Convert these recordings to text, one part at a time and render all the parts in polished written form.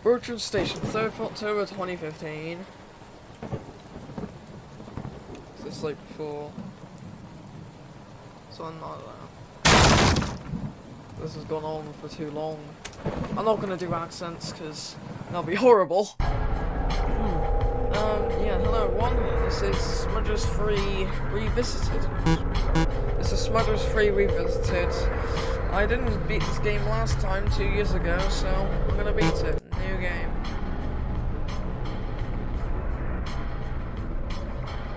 Orchard Station, 3rd of October 2015. Is this like before? So I'm not This has gone on for too long. I'm not gonna do accents because that'll be horrible. Yeah, hello everyone. This is Smudger's Free Revisited. This is Smudger's Free Revisited. I didn't beat this game last time 2 years ago, so I'm gonna beat it. New game.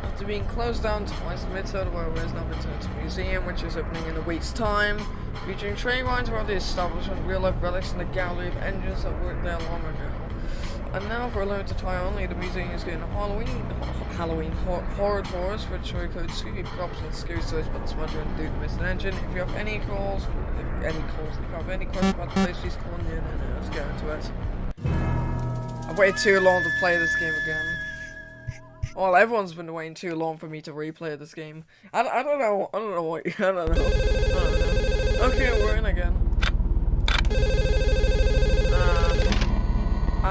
After being closed down twice, the mid-third railway has now been turned to a museum, which is opening in a week's time, featuring train rides around the establishment, real-life relics, and a gallery of engines that worked there long ago. And now, for a limited time only, the museum is getting Halloween horror tours, which will include spooky props and scary stories about the Smudger and Dude Missing Engine. If you have any calls, if you have any questions about the place, please call in and let's get into it. I've waited too long to play this game again. Well, everyone's been waiting too long for me to replay this game. I don't know what, I don't know. Okay, we're in again. I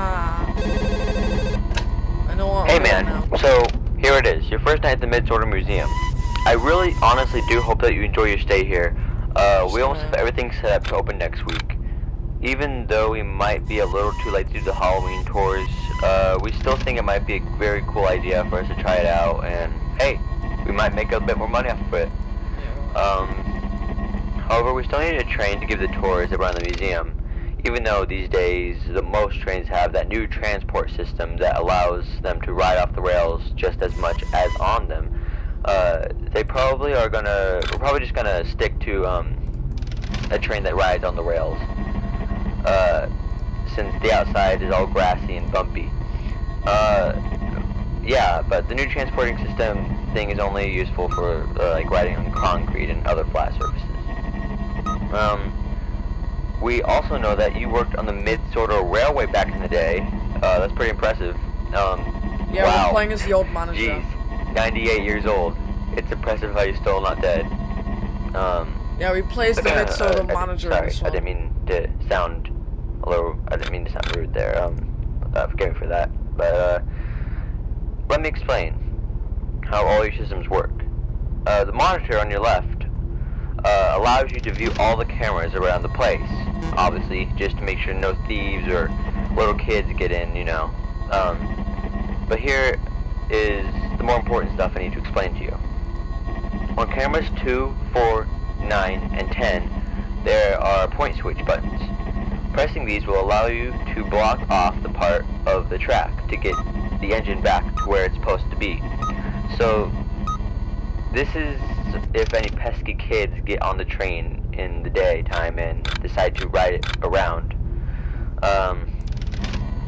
know what. Hey man, so here it is, your first night at the Mid-Sorter Museum. I really honestly do hope that you enjoy your stay here. We almost have everything set up to open next week. Even though we might be a little too late to do the Halloween tours, we still think it might be a very cool idea for us to try it out, and hey, we might make a bit more money off of it. However, we still need a train to give the tours around the museum. Even though these days, most trains have that new transport system that allows them to ride off the rails just as much as on them, we're probably just gonna stick to, a train that rides on the rails, since the outside is all grassy and bumpy. Yeah, but the new transporting system thing is only useful for, like riding on concrete and other flat surfaces. We also know that you worked on the Mid-Sorter Railway back in the day. That's pretty impressive. Yeah, wow. we're playing as the old manager. Jeez, 98 years old. It's impressive how you're still not dead. Yeah, we play as the Mid-Sorter manager. Sorry, I didn't mean to sound rude there. Forgive me for that. But let me explain how all your systems work. The monitor on your left allows you to view all the cameras around the place, obviously, just to make sure no thieves or little kids get in, you know. But here is the more important stuff I need to explain to you. On cameras 2, 4, 9, and 10, there are point switch buttons. Pressing these will allow you to block off the part of the track to get the engine back to where it's supposed to be. So, this is if any pesky kids get on the train in the daytime and decide to ride it around.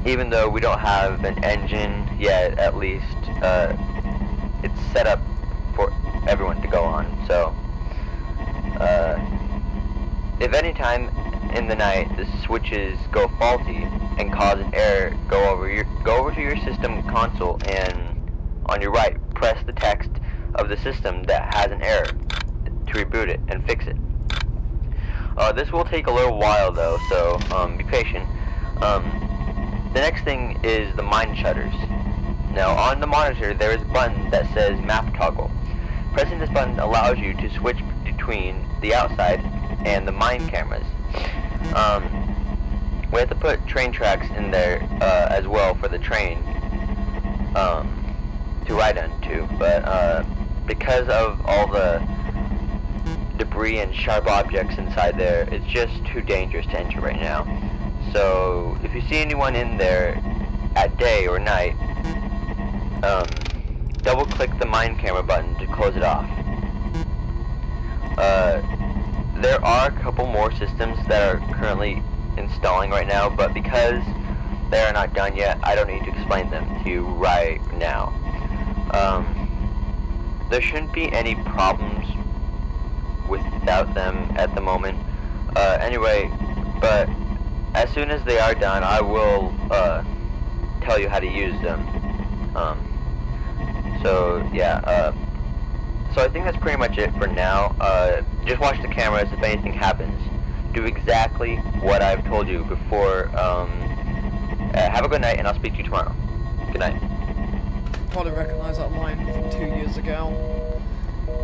Even though we don't have an engine yet, at least it's set up for everyone to go on. So, if any time in the night the switches go faulty and cause an error, go over to your system console and on your right press the text of the system that has an error to reboot it and fix it. This will take a little while though, so be patient. The next thing is the mine shutters. Now on the monitor there is a button that says map toggle. Pressing this button allows you to switch between the outside and the mine cameras. We have to put train tracks in there as well for the train to ride onto, but because of all the debris and sharp objects inside there, it's just too dangerous to enter right now. So if you see anyone in there at day or night, double click the mine camera button to close it off. There are a couple more systems that are currently installing right now, but because they are not done yet, I don't need to explain them to you right now. There shouldn't be any problems without them at the moment. Anyway, but as soon as they are done, I will tell you how to use them. So yeah, so I think that's pretty much it for now. Just watch the cameras if anything happens. Do exactly what I've told you before Have a good night, and I'll speak to you tomorrow. Good night. Probably recognize that line from 2 years ago.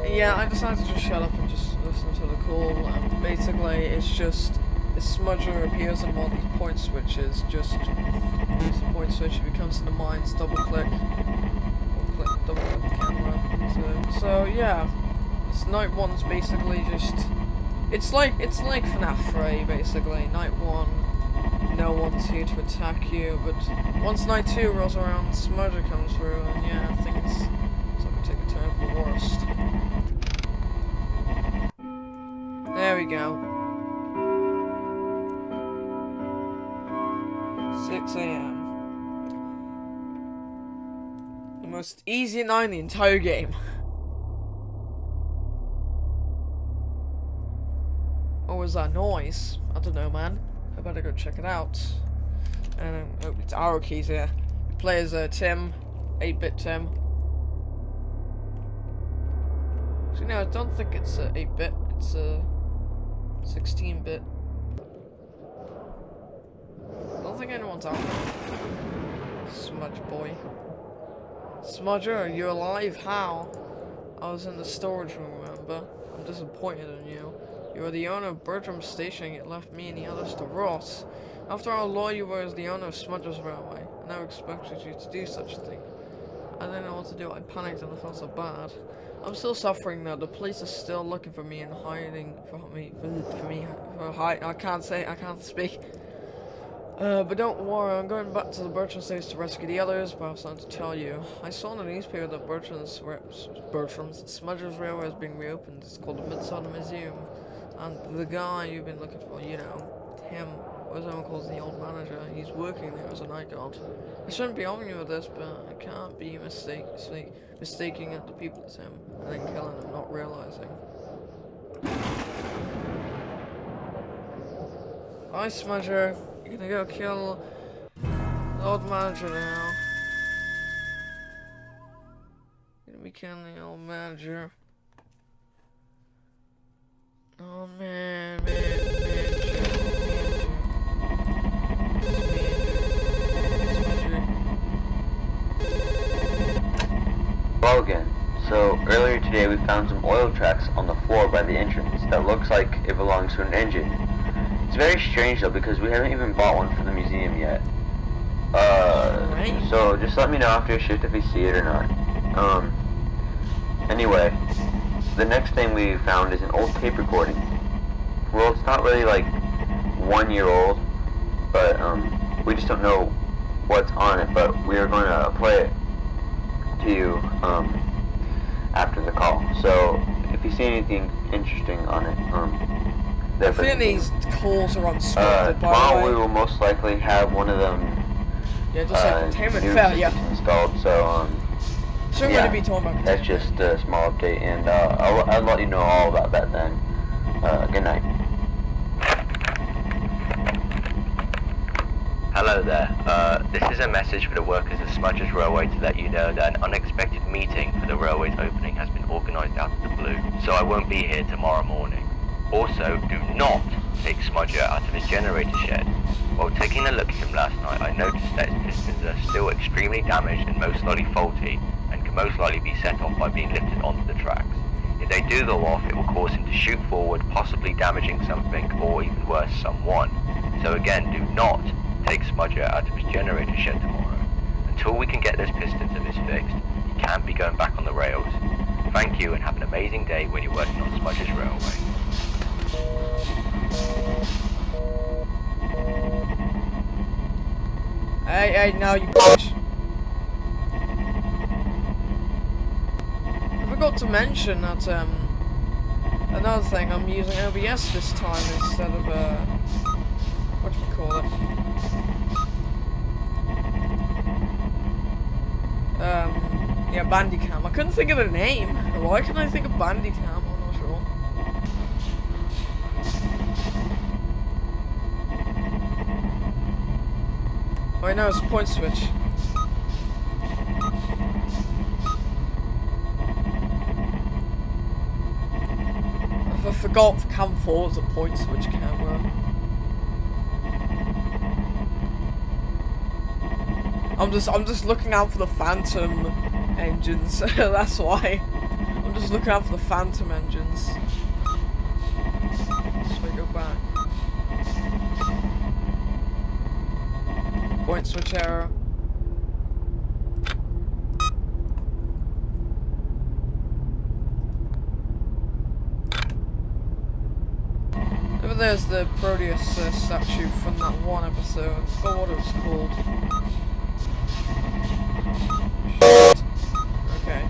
Yeah, I decided to just shut up and just listen to the call. Basically, it's just the Smudger appears in one of these point switches. Just use the point switch, if it comes to the mines, double click, double click the camera. So yeah, this night one's basically just it's like FNAF 3 basically. Night 1, no one's here to attack you, but once night 2 rolls around, Smudger comes through, and yeah, things sort of take a turn for the worst. There we go. 6 AM. The most easy night in the entire game. What was that noise? I don't know, man. I better go check it out. And oh, it's arrow keys here. The player's Tim, 8-bit Tim. So no, I don't think it's 8-bit. It's 16-bit. I don't think anyone's out there. Smudge boy. Smudger, are you alive? How? I was in the storage room, remember? I'm disappointed in you. You are the owner of Bertram's station, yet left me and the others to rot. After all, law you were as the owner of Smudger's Railway. I never expected you to do such a thing. I didn't know what to do. I panicked and I felt so bad. I'm still suffering though. The police are still looking for me and hiding I can't speak. But don't worry, I'm going back to the Bertram station to rescue the others, but I have something to tell you. I saw in the newspaper that Bertram's Smudger's Railway is being reopened. It's called the Museum. And the guy you've been looking for, you know, him, or as everyone calls the old manager, he's working there as a night guard. I shouldn't be arguing with this, but I can't be mistaking the people as him, and then killing them, not realizing. Hi, Smudger. You're gonna go kill the old manager now. You're gonna be killing the old manager. Oh man. Well again, so earlier today we found some oil tracks on the floor by the entrance that looks like it belongs to an engine. It's very strange though because we haven't even bought one for the museum yet. So just let me know after your shift if you see it or not. Anyway, the next thing we found is an old tape recording. Well, it's not really like 1 year old, but we just don't know what's on it, but we are going to play it to you after the call. So if you see anything interesting on it, I think these calls are unscripted, by the way. Tomorrow we will most likely have one of them containment failure installed, so so we're going to be talking about that's just a small update, and I'll let you know all about that then. Good night. Hello there. This is a message for the workers of Smudger's Railway to let you know that an unexpected meeting for the railway's opening has been organised out of the blue, so I won't be here tomorrow morning. Also, do not take Smudger out of his generator shed. While taking a look at him last night, I noticed that his pistons are still extremely damaged and most likely faulty, and can most likely be set off by being lifted onto the tracks. If they do go off, it will cause him to shoot forward, possibly damaging something, or even worse, someone. So again, do not take Smudger out of his generator shed tomorrow. Until we can get those pistons of his fixed, he can't be going back on the rails. Thank you and have an amazing day when you're working on Smudger's Railway. Hey, now you bitch. I forgot to mention that, another thing, I'm using OBS this time instead of, whatchamacallit? Yeah, Bandicam. I couldn't think of the name. Why couldn't I think of Bandicam? I'm not sure. Wait, no, it's a point switch. I forgot Cam 4 was a point switch camera. I'm just looking out for the phantom engines. That's why. I'm just looking out for the phantom engines. So we go back. Point switch error. Over there's the Proteus statue from that one episode. I forgot what it was called. Shit. Okay.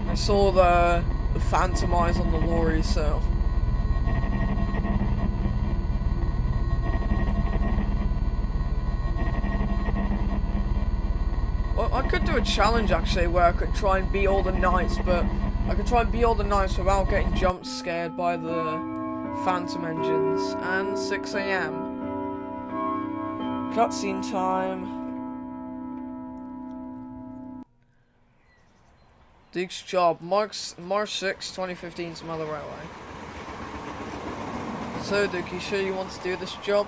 I saw the phantom eyes on the lorry, so. Well, I could do a challenge actually where I could try and beat all the knights, but I could try and beat all the knights without getting jump scared by the phantom engines. And 6 AM. Cutscene time. Duke's job. March 6, 2015, Smudger Railway. So, Duke, you sure you want to do this job?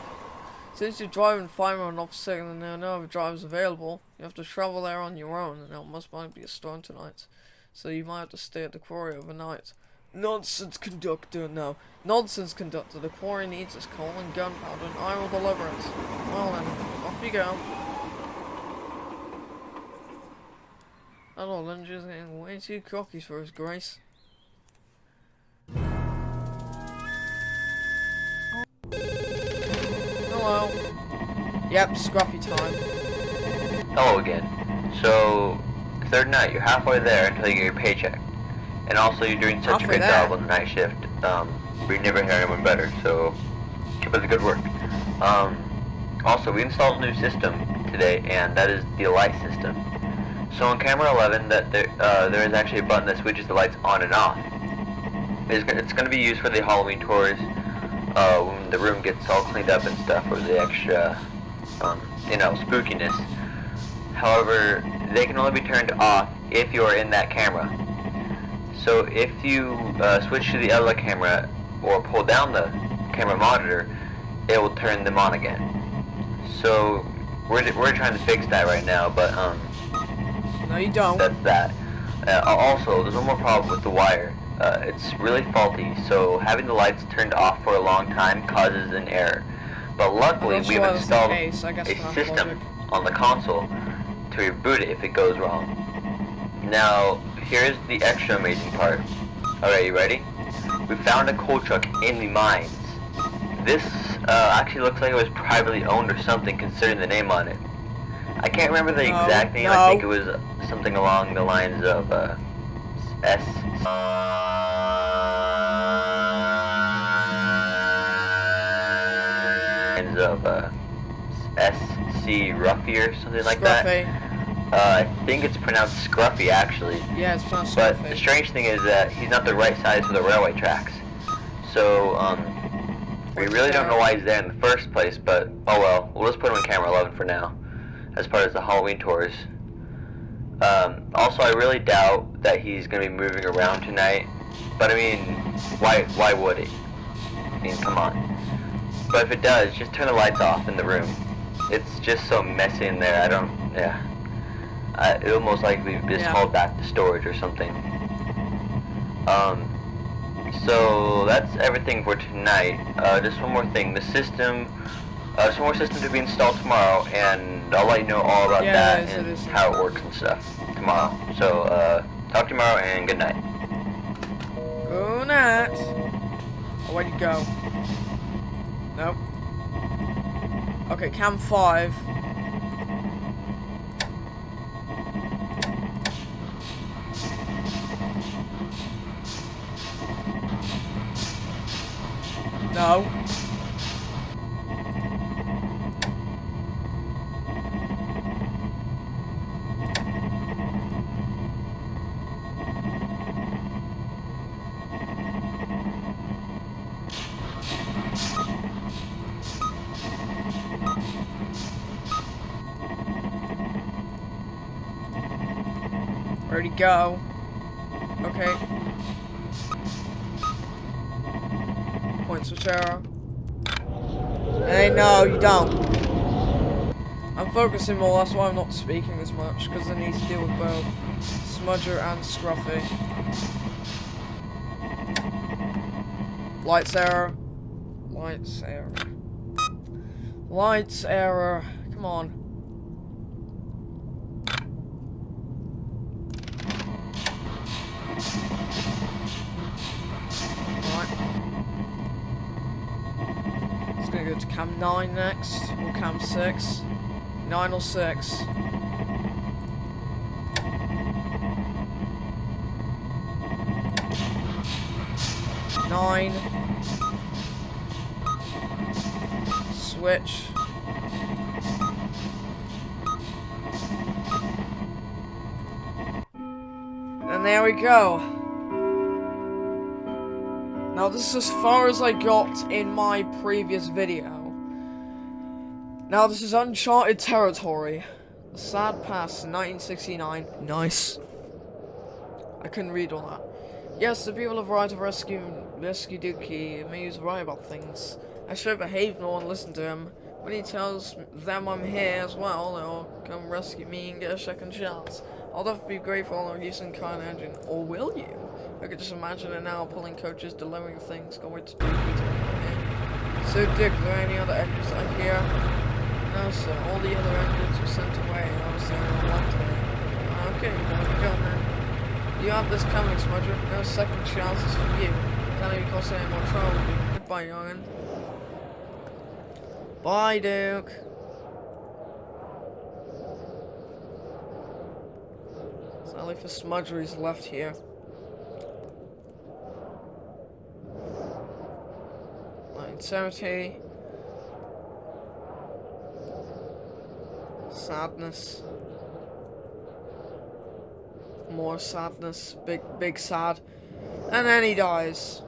Since you're driving fireman on off sick and there are no other drivers available, you have to travel there on your own, and there might be a storm tonight. So you might have to stay at the quarry overnight. Nonsense, conductor. No. Nonsense, conductor. The quarry needs its coal and gunpowder, and I will deliver it. Well then, off you go. That old engine's getting way too cocky for his grace. Hello. Yep, scruffy time. Hello again. So, third night, you're halfway there until you get your paycheck. And also, you're doing such a good job on the night shift. We never hear anyone better, so keep up the good work. Also, we installed a new system today, and that is the light system. So on camera 11, there is actually a button that switches the lights on and off. It's going to be used for the Halloween tours, when the room gets all cleaned up and stuff, for the extra, spookiness. However, they can only be turned off if you are in that camera. So if you switch to the other camera or pull down the camera monitor, it will turn them on again. So we're trying to fix that right now, but no, you don't. That's that. Also, there's one more problem with the wire. It's really faulty, so having the lights turned off for a long time causes an error. But luckily, we've installed a system on the console to reboot it if it goes wrong. Now, here's the extra amazing part. Alright, you ready? We found a coal truck in the mines. This actually looks like it was privately owned or something, considering the name on it. I can't remember the exact name. I think it was something along the lines of SC Ruffy or something like that. I think it's pronounced Scruffy actually. Yeah, it's pronounced Scruffy. But the strange thing is that he's not the right size for the railway tracks. So we really don't know why he's there in the first place, but oh well, we'll just put him on camera 11 for now, as part of the Halloween tours. Also, I really doubt that he's going to be moving around tonight, but I mean, why would he? I mean, come on. But if it does, just turn the lights off in the room. It's just so messy in there, it'll most likely be just hauled back to storage or something. So that's everything for tonight. Just one more thing, the system, some more system to be installed tomorrow, and I'll let you know all about that and how it works and stuff tomorrow. So, talk tomorrow and good night. Good night. Oh, where'd you go? Nope. Okay, cam 5. No. Where'd he go? Okay. Point switch arrow. Hey, no, you don't. I'm focusing more, that's why I'm not speaking as much, because I need to deal with both Smudger and Scruffy. Lights error. Lights error. Lights error. Come on. Alright. It's gonna go to cam 9 next, or cam 6. 9 or 6. Nine. Switch. And there we go. Now this is as far as I got in my previous video. Now this is uncharted territory. The sad past, 1969. Nice. I couldn't read all that. Yes, the people of right to rescue Dookie. May he's right about things. I should have behaved more and listened to him. When he tells them I'm here as well, they'll come rescue me and get a second chance. I'll definitely be grateful or using kind engine. Or will you? I could just imagine it now, pulling coaches, delivering things, going to Dookie. So Dick, are there any other engines I hear? No sir, all the other engines were sent away. I was the only one left here. Okay, there we go then. You have this coming, Smudger. No second chances for you. Can't even cause any more trouble with you. Goodbye, youngin. Bye, Duke. Sadly for Smudger, he's left here. Insanity. Sadness. More sadness. Big sad. And then he dies.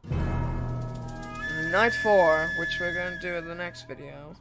And Night 4, which we're going to do in the next video.